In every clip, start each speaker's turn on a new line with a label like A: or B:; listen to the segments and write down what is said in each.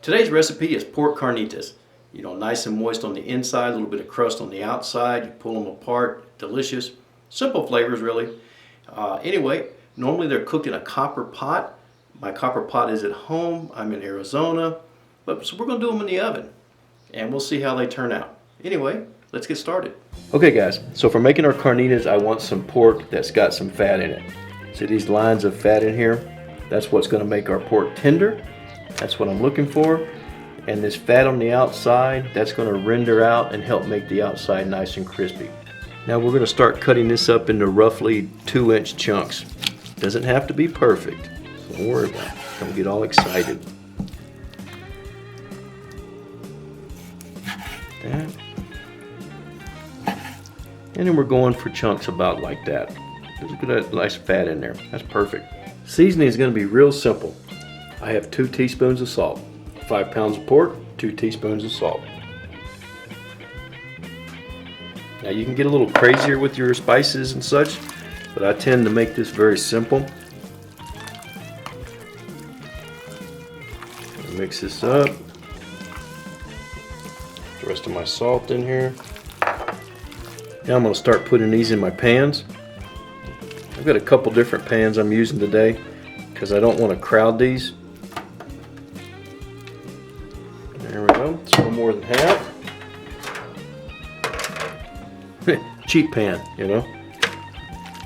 A: Today's recipe is pork carnitas. You know, nice and moist on the inside, a little bit of crust on the outside. You pull them apart, delicious. Simple flavors, really. Anyway, normally they're cooked in a copper pot. My copper pot is at home. I'm in Arizona. So we're going to do them in the oven, and we'll see how they turn out. Anyway, let's get started. Okay guys, so for making our carnitas, I want some pork that's got some fat in it. See these lines of fat in here? That's what's going to make our pork tender. That's what I'm looking for. And this fat on the outside, that's going to render out and help make the outside nice and crispy. Now we're going to start cutting this up into roughly 2-inch chunks. Doesn't have to be perfect, so don't worry about it. Don't get all excited. That. And then we're going for chunks about like that. There's a good nice fat in there. That's perfect. Seasoning is going to be real simple. I have 2 teaspoons of salt. 5 pounds of pork, 2 teaspoons of salt. Now you can get a little crazier with your spices and such, but I tend to make this very simple. Mix this up. The rest of my salt in here. Now I'm going to start putting these in my pans. I've got a couple different pans I'm using today because I don't want to crowd these. There we go, it's a little more than half. Cheap pan, you know.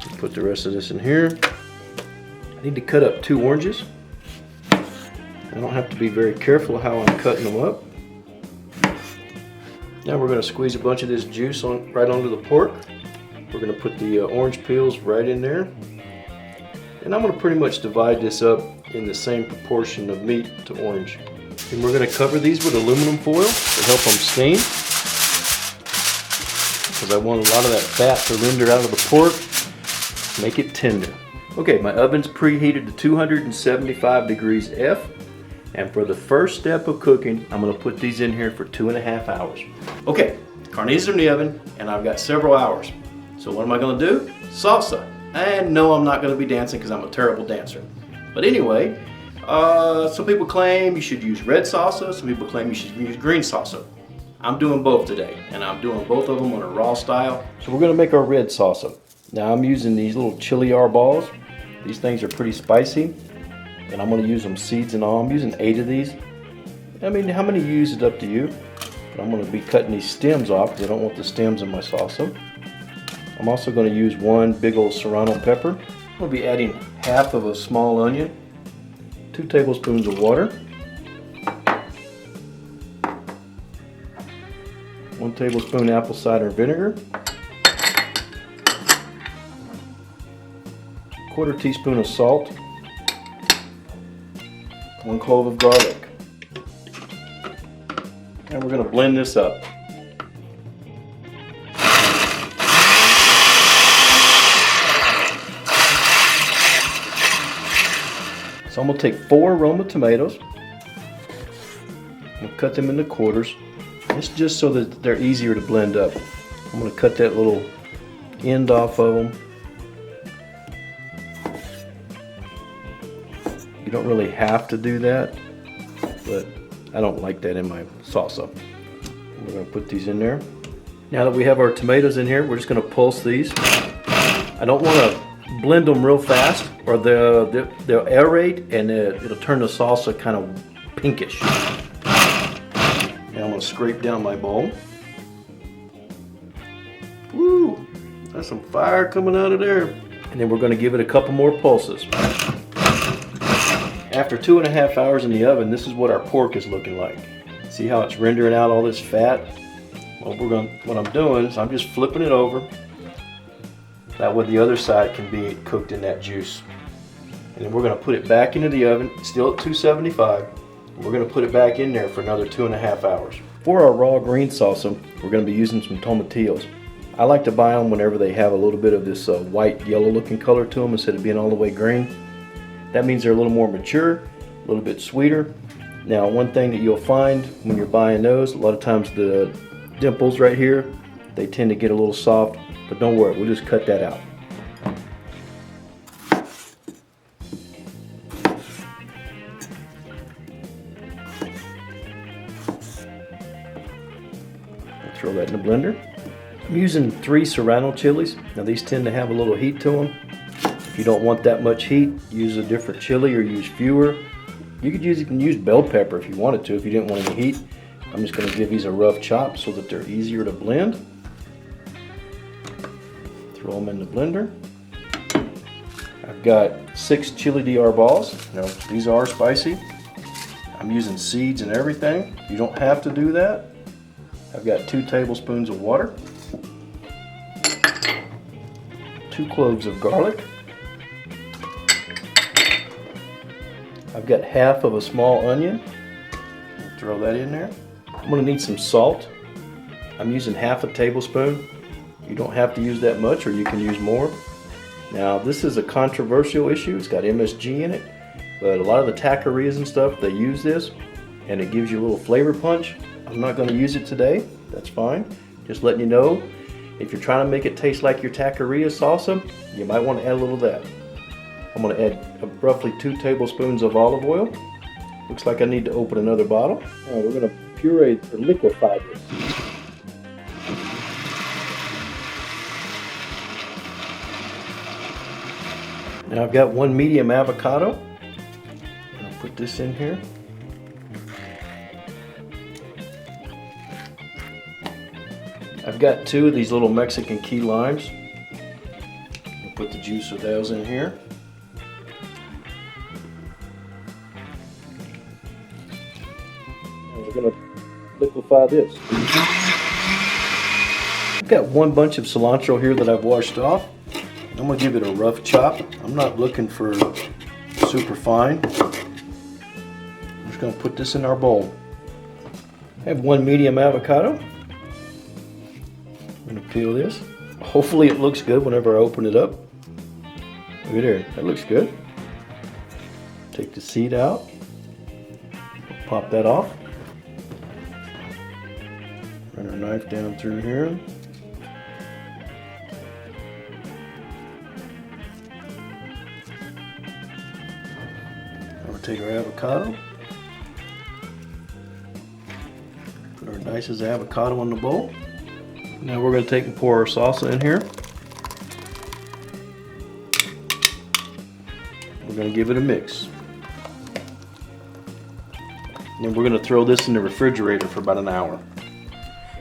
A: Just put the rest of this in here. I need to cut up 2 oranges. I don't have to be very careful how I'm cutting them up. Now we're going to squeeze a bunch of this juice right onto the pork. We're going to put the orange peels right in there. And I'm going to pretty much divide this up in the same proportion of meat to orange. And we're going to cover these with aluminum foil to help them steam. Because I want a lot of that fat to render out of the pork. Make it tender. Okay, my oven's preheated to 275 degrees F. And for the first step of cooking, I'm going to put these in here for 2.5 hours. Okay, carnitas are in the oven, and I've got several hours. So what am I going to do? Salsa. And no, I'm not going to be dancing because I'm a terrible dancer. But anyway, some people claim you should use red salsa. Some people claim you should use green salsa. I'm doing both today, and I'm doing both of them on a raw style. So we're going to make our red salsa. Now I'm using these little chili balls. These things are pretty spicy. And I'm going to use them seeds and all. I'm using 8 of these. I mean, how many you use is up to you. But I'm going to be cutting these stems off because I don't want the stems in my salsa. I'm also going to use 1 big old serrano pepper. I'm going to be adding half of a small onion, 2 tablespoons of water, 1 tablespoon apple cider vinegar, 1/4 teaspoon of salt, 1 clove of garlic. And we're going to blend this up. So I'm going to take 4 Roma tomatoes. I'm going to cut them into quarters. It's just so that they're easier to blend up. I'm going to cut that little end off of them. You don't really have to do that, but I don't like that in my salsa. We're going to put these in there. Now that we have our tomatoes in here, we're just going to pulse these. I don't want to blend them real fast or they'll aerate and it'll turn the salsa kind of pinkish. Now I'm going to scrape down my bowl. Woo! That's some fire coming out of there. And then we're going to give it a couple more pulses. After 2.5 hours in the oven, this is what our pork is looking like. See how it's rendering out all this fat? Well, what I'm doing is I'm just flipping it over. That way the other side can be cooked in that juice. And then we're going to put it back into the oven, still at 275. We're going to put it back in there for another 2.5 hours. For our raw green salsa, we're going to be using some tomatillos. I like to buy them whenever they have a little bit of this white, yellow looking color to them instead of being all the way green. That means they're a little more mature, a little bit sweeter. Now, one thing that you'll find when you're buying those, a lot of times the dimples right here, they tend to get a little soft, but don't worry, we'll just cut that out. Throw that in the blender. I'm using 3 serrano chilies. Now these tend to have a little heat to them. If you don't want that much heat, use a different chili or use fewer. You can use bell pepper if you wanted to, if you didn't want any heat. I'm just going to give these a rough chop so that they're easier to blend. Throw them in the blender. I've got 6 chili DR balls. Now these are spicy. I'm using seeds and everything. You don't have to do that. I've got 2 tablespoons of water, 2 cloves of garlic. I've got half of a small onion. Throw that in there. I'm going to need some salt. I'm using half a tablespoon. You don't have to use that much, or you can use more. Now this is a controversial issue. It's got MSG in it, but a lot of the taquerias and stuff, they use this and it gives you a little flavor punch. I'm not going to use it today. That's fine. Just letting you know, if you're trying to make it taste like your taqueria salsa, you might want to add a little of that. I'm going to add roughly 2 tablespoons of olive oil. Looks like I need to open another bottle. Now we're going to puree or liquefy this. Now I've got 1 medium avocado. I'll put this in here. I've got 2 of these little Mexican key limes. I'll put the juice of those in here. We're going to liquefy this. I've got 1 bunch of cilantro here that I've washed off. I'm going to give it a rough chop. I'm not looking for super fine. I'm just going to put this in our bowl. I have 1 medium avocado. I'm going to peel this. Hopefully it looks good whenever I open it up. Look at there, that looks good. Take the seed out. Pop that off. Run our knife down through here. We'll take our avocado. Put our diced avocado in the bowl. Now we're going to take and pour our salsa in here. We're going to give it a mix. Then we're going to throw this in the refrigerator for about an hour.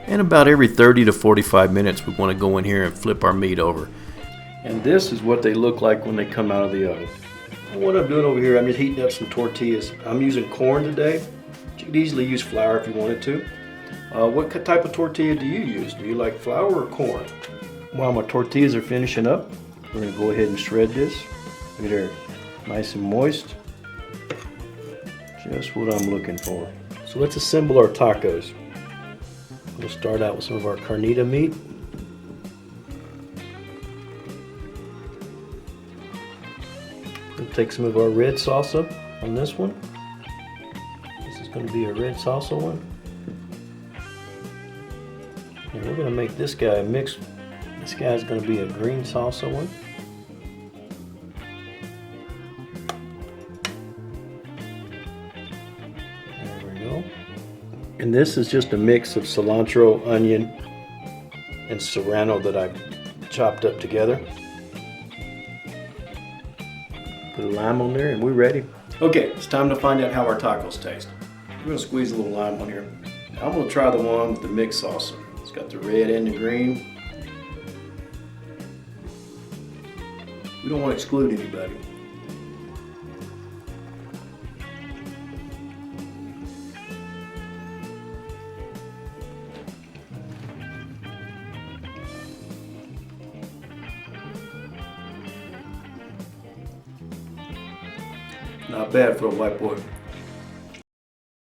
A: And about every 30 to 45 minutes we want to go in here and flip our meat over. And this is what they look like when they come out of the oven. And what I'm doing over here, I'm just heating up some tortillas. I'm using corn today. You could easily use flour if you wanted to. What type of tortilla do you use? Do you like flour or corn? While my tortillas are finishing up, we're going to go ahead and shred this. Look at there, nice and moist. Just what I'm looking for. So let's assemble our tacos. We'll start out with some of our carnita meat. We'll take some of our red salsa on this one. This is going to be a red salsa one. And we're going to make this guy a mix. This guy's going to be a green salsa one. There we go. And this is just a mix of cilantro, onion, and serrano that I've chopped up together. Put a lime on there and we're ready. Okay, it's time to find out how our tacos taste. We're going to squeeze a little lime on here. I'm going to try the one with the mixed salsa. It's got the red and the green. We don't want to exclude anybody. Not bad for a white boy.